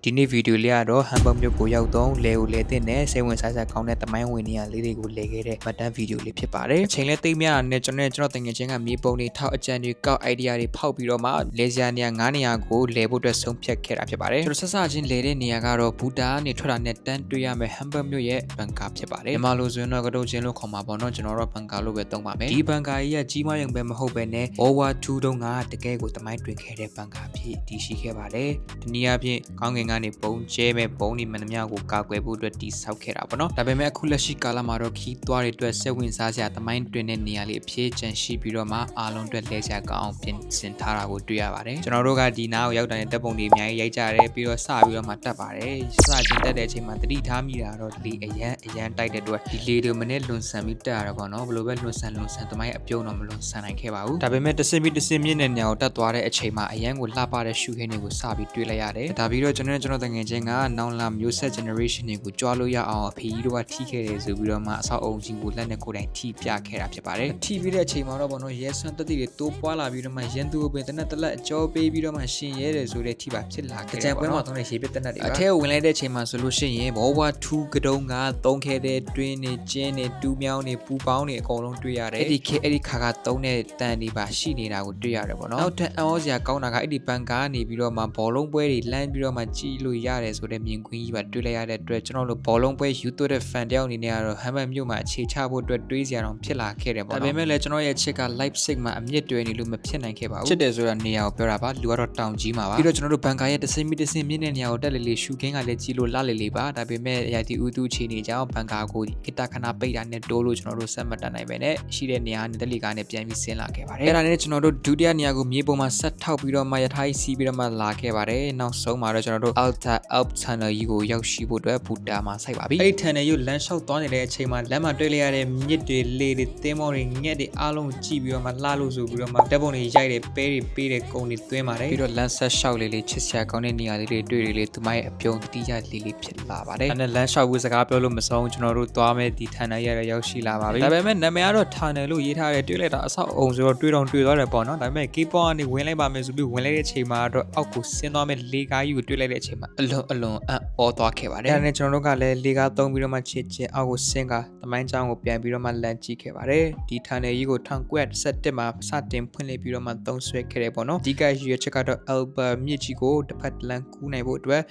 ဒီနေ့ဗီဒီယိုလေးကတော့ဟမ်ဘတ်မြို့ကိုရောက်တော့လဲကိုလဲတဲ့နဲ့စိတ်ဝင်စားစရာကောင်းတဲ့တမိုင်းဝင်နေရလေးတွေကိုလဲခဲ့တဲ့မှတ်တမ်းဗီဒီယိုလေးဖြစ်ပါတယ်အချိန်လဲသိမ်းများနဲ့ကျွန်တော်တငယ်ချင်းကမြေပုံတွေထောက်အကြံတွေကောက် idea တွေဖောက်ပြီးတော့မှလဲစရာနေရာ9နေရာကိုလဲဖို့အတွက်ဆုံးဖြတ်ခဲ့တာဖြစ်ပါတယ်ကျွန်တော်ဆက်စချင်းလဲတဲ့နေရာကတော့ဘူတာကနေထွက်တာနဲ့တန်းတွေ့ရမယ်ဟမ်ဘတ်မြို့ရဲ့ဘန်ကာဖြစ်ပါတယ်မြန်မာလိုဆိုရင်တော့ကတုတ်ချင်းလို့ခေါ်မှာပေါ့နော်ကျွန်တော်တို့ဘန်ကာလို့ပဲသုံးပါမယ်ဒီဘန်ကာကြီးကကြီးမားရုံပဲမဟုတ်ပဲနဲ့ World War II တုန်းကတကယ်ကိုတမိုင်းတွင်ခဲ့တဲ့ဘန်ကာဖြစ်တည်ရှိခဲ့ပါတယ်ဒီနေရာဖြင့်ကောင်းကင်ကနေပုံကျဲမဲ့ပုံဒီမနှမကိုကာကွယ်ဖို့အတွက်တည်ဆောက်ခဲ့တာပေါ့နော်ဒါပေမဲ့အခုလက်ရှိကာလမှာတော့ခီးသွားတွေအတွက်စိတ်ဝင်စားစရာတမိုင်းတွင်တဲ့နေရာလေးအဖြစ်ကျန်ရှိပြီးတော့မှအားလုံးအတွက်လဲစရာကောင်းအောင်ပြင်ဆင်ထားတာကိုတွေ့ရပါတယ်ကျွန်တော်တို့ကဒီနားကိုရောက်တဲ့တပ်ပုံတွေအများကြီးရိုက်ကြတယ်ပြီးတော့စပြီးတော့မှတက်ပါတယ်စချင်းတက်တဲ့အချိန်မှာတတိထားမိတာတော့ဒီအရန်တိုက်တဲ့အတွက်ဒီလေတွေမနဲ့လွန်ဆန်ပြီးတက်ရတာပေါ့နော်ဘယ်လိုပဲလွန်ဆန်တမိုင်းအပြုံးတော့မလွန်ဆန်နိုင်ခဲ့ပါဘူးဒါပေမဲ့တစ်စင်းမြင့်တဲ့နေရာကိုတက်သွားတဲ့အချိန်မှာအရန်ကိုလှပတဲ့ရှုခင်းတွေကိုစပြီးတွေ့လိုက်ရတယ်ဒါပြီးတော့ကျွန်တော်တငယ်ချင်းကနောင်လာမျိုးဆက် generation တွေကိုကြွားလို့ရအောင်အဖေကြီးတို့ကထိခဲ့တယ်ဆိုပြီးတော့မှအဆောက်အုံကြီးကိုလက်နဲ့ကိုယ်တိုင်ထိပြခဲ့တာဖြစ်ပါတယ်ထိပြီးတဲ့အချိန်မှာတော့ဘောနော်ရဲဆွမ်းတက်တွေတိုးပွားလာပြီးတော့မှရန်သူကိုပင်တနက်တလက်အကျော်ပေးပြီးတော့မှရှင်ရဲတယ်ဆိုတဲ့ထိပါဖြစ်လာခဲ့တယ်ပေါ့နော်။ကြံပွဲမှာသုံးတဲ့ရေပစ်တနက်တွေပါ။အထဲကိုဝင်လိုက်တဲ့အချိန်မှာဆိုလို့ရှိရင် World War II ကတုံးကသုံးခဲ့တဲ့တွင်းနေကျင်းနေတူးမြောင်းနေပူပေါင်းနေအကုန်လုံးတွေ့ရတယ်။အဲ့ဒီခါကသုံးတဲ့တန်တွေပါရှိနေတာကိုတွေ့ရတယ်ပေါ့နော်။နောက်ထပ်အံ့ဩစရာကောင်းတာကအဲ့ဒီဘန်ကာကနေပြီးတော့မှဘောလုံးပွဲတွေလမ်းပြီးတော့မှကြည့်လို့ရတယ်ဆိုတဲ့မြင်ကွင်းကြီးပါတွေ့လိုက်ရတဲ့အတွက်ကျွန်တော်တို့ဘောလုံးပွဲယူသွတ်တဲ့ fan တယောက်အနေနဲ့ကတော့ဟမ်ဘတ်မြို့မှာအခြေချဖို့အတွက်တွေးစရာတော့ဖြစ်လာခဲ့တယ်ပေါ့နော်။ဒါပေမဲ့လည်းကျွန်တော်ရဲ့ချစ်က Leipzig မှာအမြင့်တွယ်နေလို့မဖြစ်နိုင်ခဲ့ပါဘူး။ချစ်တယ်ဆိုတာနေရာကိုပြောတာပါလူကတော့တောင်ကြီးမှာပါ။ပြီးတော့ကျွန်တော်တို့ဘန်ကာရဲ့တစ်စင်းမြင့်တဲ့နေရာကိုတက်လေရှူခင်းကလည်းကြီးလို့လှလေပါ။ဒါပေမဲ့ရာသီဥတုအခြေအနေကြောင့်ဘန်ကာကိုကိတခဏပိတ်တာနဲ့တိုးလို့ကျွန်တော်တို့ဆက်မတက်နိုင်ပဲနဲ့ရှိတဲ့နေရာနဲ့တက်လီကာနဲ့ပြန်ပြီးဆင်းလာခဲ့ပါတယ်။အဲ့ဒါနဲ့ကျွန်တော်တို့ဒုတိယနေရာကိုမြေပုံမှာဆက်ထောက်ပြီးတော့မှရထားကြီးစီးပြီးတော့မှလာခဲ့ပါတယ်။နောက်ဆုံးမှာတော့ကျွန်တော်တို့ Alp Tunnel ကြီးကိုရောက်ရှိဖို့အတွက်ဘူတာမှာစိုက်ပါပြီ။အဲ့ဒီ tunnel ကြီးလမ်းလျှောက်သွားနေတဲ့အချိန်မှာလမ်းမှာတွေ့လိုက်ရတဲ့မြစ်တွေလေတွေသင်းမောတွေငှက်တွေအားလုံးကြည့်ပြီးတော့မှလှလို့ဆိုပြီးတော့မှတပ်ပုံတွေရိုက်တယ်ပဲတွေပေးတယ်ကုန်းတွေသွင်းပါတယ်ပြီးတော့လမ်းဆက်လျှောက်လေးချစ်စရာကောင်းတဲ့နေရာလေးတွေတွေ့လေသူမရဲ့အပြုံးတိကျလေးဖြစ်လာပါတယ်အဲ့ဒါလမ်းလျှောက်ဖို့စကားပြောလို့မဆုံးကျွန်တော်တို့သွားမဲ့ဒီ tunnel ရရောက်ရှိလာပါပြီဒါပေမဲ့နာမည်ကတော့ tunnel လို့ရေးထားတယ်တွေ့လိုက်တာအဆောက်အုံဆိုတော့တွေ့သွားတယ်ပေါ့နော်ဒါပေမဲ့ K-pop ကနေဝင်လိုက်ပါမယ်ဆိုပြီးဝင်လိုက်တဲ့အချိန်မှာတော့အောက်ကိုဆင်းသွားမဲ့လေကားကြီးကိုတွေ့လိုက်တဲ့အချိန်မှာအလွန်အံ့ဩသွားခဲ့ပါတယ်အဲ့ဒါနဲ့ကျွန်တော်တို့ကလည်းလေကားသုံးပြီးတော့မှချစ်ချင်းအောက်ကိုဆင်းကတမိုင်းချောင်းကိုပြန်ပြီးတော့မှလမ်းကြည့်ခဲ့ပါတယ်ဒီ tunnel ကြီးကို1917မှာစတင်ဖွင့်လှစ်ပြီးတော့မှသုံးဆွဲခဲ့တယ်ပေါ့နော်ဒီကရွေးချက်ကတော့ Alba မြစ်ကြီးကိုတစ်ဖက်လမ်းကူးနိုင်ဖို့အတွက်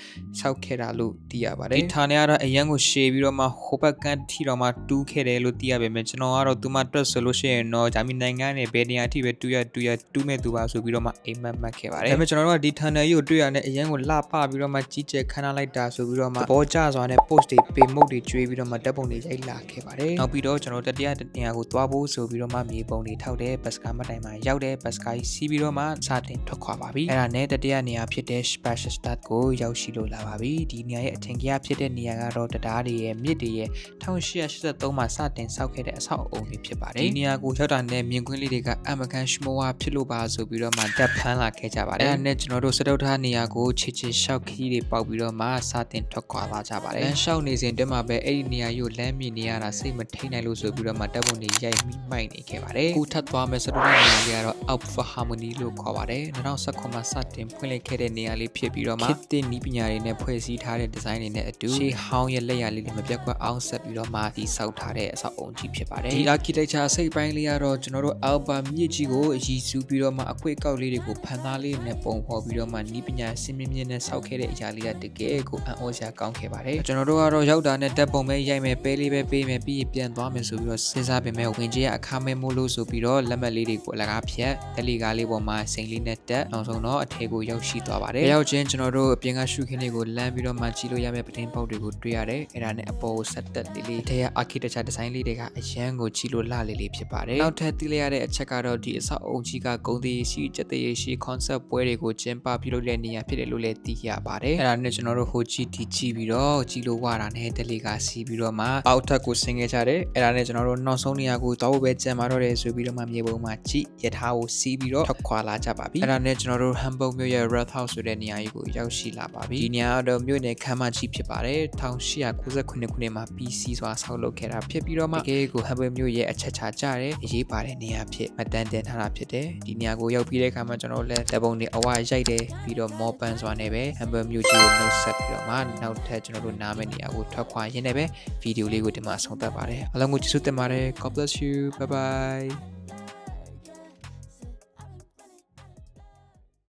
ဆောက်ခဲ့တာလို့သိရပါတယ်ဒီ tunnel ကတော့အရန်ကိုရှည်ပြီးတော့မှဟိုဘက်ကန်းထိတော့မှတူးခဲ့တယ်လို့သိရပေမဲ့ကျွန်တော်ကတော့သူမတွက်ဆိုလို့ရှိရင်တော့ဂျာမနီနိုင်ငံနဲ့ဘယ်နေရာအထိပဲတူးမဲ့သူပါဆိုပြီးတော့မှအိမ်မက်ခဲ့ပါတယ်ဒါပေမဲ့ကျွန်တော်တို့ကဒီ tunnel ကြီးကိုတွေ့ရတဲ့အရန်ကိုလှပပြီးတော့မှကြီးကျယ်ခမ်းနားလိုက်တာဆိုပြီးတော့မှဘောကျစွာနဲ့ post တွေပေမုတ်တွေကျွေးပြီးတော့မှဓာတ်ပုံတွေရိုက်လာခဲ့ပါတယ်နောက်ပြီးတော့ကျွန်တော်တတိယနေရာကိုသွားဖို့ဆိုပြီးတော့မှမြေပုံတွေထောက်တဲ့ဘတ်စကားမတိုင်မှာရောက်တဲ့ဘတ်စကားကြီးစီးပြီးတော့မှစတင်ထွက်ခွာပါပြီအဲ့ဒါနဲ့တတိယနေရာဖြစ်တဲ့ Speicherstadt ကိုရောက်ရှိလို့လာပါပြီဒီနေရာရဲ့အထင်ကြီးဖြစ်တဲ့နေရာကတော့တရားတွေရဲ့မြစ်တွေရဲ့1883မှာစတင်ဆောက်ခဲ့တဲ့အဆောက်အအုံတွေဖြစ်ပါတယ်ဒီနေရာကိုရောက်တာနဲ့မြင်ကွင်းလေးတွေကအမကန်ရှမောဝါဖြစ်လို့ပါဆိုပြီးတော့မှတက်ဖမ်းလာခဲ့ကြပါတယ်အဲ့ဒါနဲ့ကျွန်တော်တို့စတုထနေရာကိုချစ်ရှောက်ခီးတွေပေါက်ပြီးတော့မှစတင်ထွက်ခွာသွားကြပါတယ်လမ်းလျှောက်နေစဉ်တည်းမှာပဲအဲ့ဒီနေရာကိုလမ်းမြင်နေရတာစိတ်မထိန်နိုင်လို့ဆိုပြီးတော့မှတပ်ပုံတွေရိုက်မိမိုက်နေခဲ့ပါတယ်အခုထပ်သွားမယ်စတုထနေရာလေးကတော့ Alp for Harmony လို့ခေါ်ပါတယ်2019မှာစတင်ဖွင့်လှစ်ခဲ့တဲ့နေရာလေးဖြစ်ပြီးတော့မှခေတ်သစ်နည်းပညာတွေနဲ့ဖွဲ့စည်းထားတဲ့ဒီဇိုင်းတွေနဲ့အတူရှေးဟောင်းရဲ့လက်ရာလေးတွေမပြတ်ကွက်အောင်ဆက်ပြီးတော့မှတည်ဆောက်ထားတဲ့အဆောက်အုံကြီးဖြစ်ပါတယ်ဒီ architecture အစိတ်ပိုင်းလေးကတော့ကျွန်တော်တို့ Alba မြစ်ကြီးကိုအရည်စူးပြီးတော့မှအခွေကောက်လေးတွေကိုဖန်သားလေးနဲ့ပုံဖော်ပြီးတော့မှနည်းပညာစင်မြင့်နဲ့ဆောက်ခဲ့တဲ့အရာလေးကတကယ်ကိုအံ့ဩစရာကောင်းခဲ့ပါတယ်ကျွန်တော်တို့ကတော့ရောက်တာနဲ့တက်ပုံပဲရိုက်မယ်ပဲလေးပဲပေးမယ်ပြီးပြန်သွားမယ်ဆိုပြီးတော့စဉ်းစားပေမဲ့ဝင်ကြီးကအခါမဲမို့လို့ဆိုပြီးတော့လက်မှတ်လေးတွေကိုအလကားဖြတ်တလီကားလေးပေါ်မှာစိန်လေးနဲ့တက်နောက်ဆုံးတော့အထဲကိုရောက်ရှိသွားပါတယ်ရောက်ချင်းကျွန်တော်တို့အပြင်ကရှုခင်းလေးကိုလမ်းပြီးတော့မှကြည့်လို့ရမယ့်ပတင်းပေါက်တွေကိုတွေ့ရတယ်အဲ့ဒါနဲ့အပေါ်ကိုဆက်တက်လေးထဲက architecture design လေးတွေကအရန်ကိုကြည့်လို့လှလေးဖြစ်ပါတယ်နောက်ထပ်သိလိုက်ရတဲ့အချက်ကတော့ဒီအဆောက်အုံကြီးကဂုံသေးရှိကြက်သေးရှိ concept ပွဲတွေကိုကျင်းပပြုလုပ်တဲ့နေရာဖြစ်တယ်လို့လည်းသိရပါတယ်အဲ့ဒါနဲ့ကျွန်တော်တို့ဟိုကြည့်ဒီကြည့်ပြီးတော့ကြည့်လို့ဝတာနဲ့တလီကာစီးပြီးတော့မှအောက်ထပ်ကိုဆင်းခဲ့ကြတယ်အဲ့ဒါနဲ့ကျွန်တော်တို့နောက်ဆုံးနေရာကိုသွားဖို့ပဲကြံပါတော့တယ်ဆိုပြီးတော့မှမြေပုံမှာကြည့်ရထားကိုစီးပြီးတော့ထွက်ခွာလာကြပါပြီအဲ့ဒါနဲ့ကျွန်တော်တို့ဟမ်ဘုတ်မြို့ရဲ့ Red House ဆိုတဲ့နေရာကြီးကိုရောက်ရှိလာပါပြီဒီနေရာတော့မြို့နယ်ခမ်းမကြီးဖြစ်ပါတယ်1898ခုနှစ်မှာ PC စွာဆောက်လုပ်ခဲ့တာဖြစ်ပြီးတော့မှတကယ်ကိုဟမ်ဘုတ်မြို့ရဲ့အချက်ချကြတဲ့အရေးပါတဲ့နေရာဖြစ်မတန်တင်ထားတာဖြစ်တယ်ဒီနေရာကိုရောက်ပြီးတဲ့အခါမှာကျွန်တော်တို့လည်းတပုံတွေအဝရိုက်တယ်ပြီးတော့မော်ပန်စွာနဲ့ပဲဟမ်ဘတ် မျိုးကြီးကိုနှုတ်ဆက်ပြီးတော့မှနောက်ထပ်ကျွန်တော်တို့နားမယ့်နေရာကိုထွက်ခွာရင်းနဲ့ပဲဗီဒီယိုလေးကိုဒီမှာဆုံးသတ်ပါတယ်အားလုံးကိုကျေးဇူးတင်ပါတယ် God bless you bye bye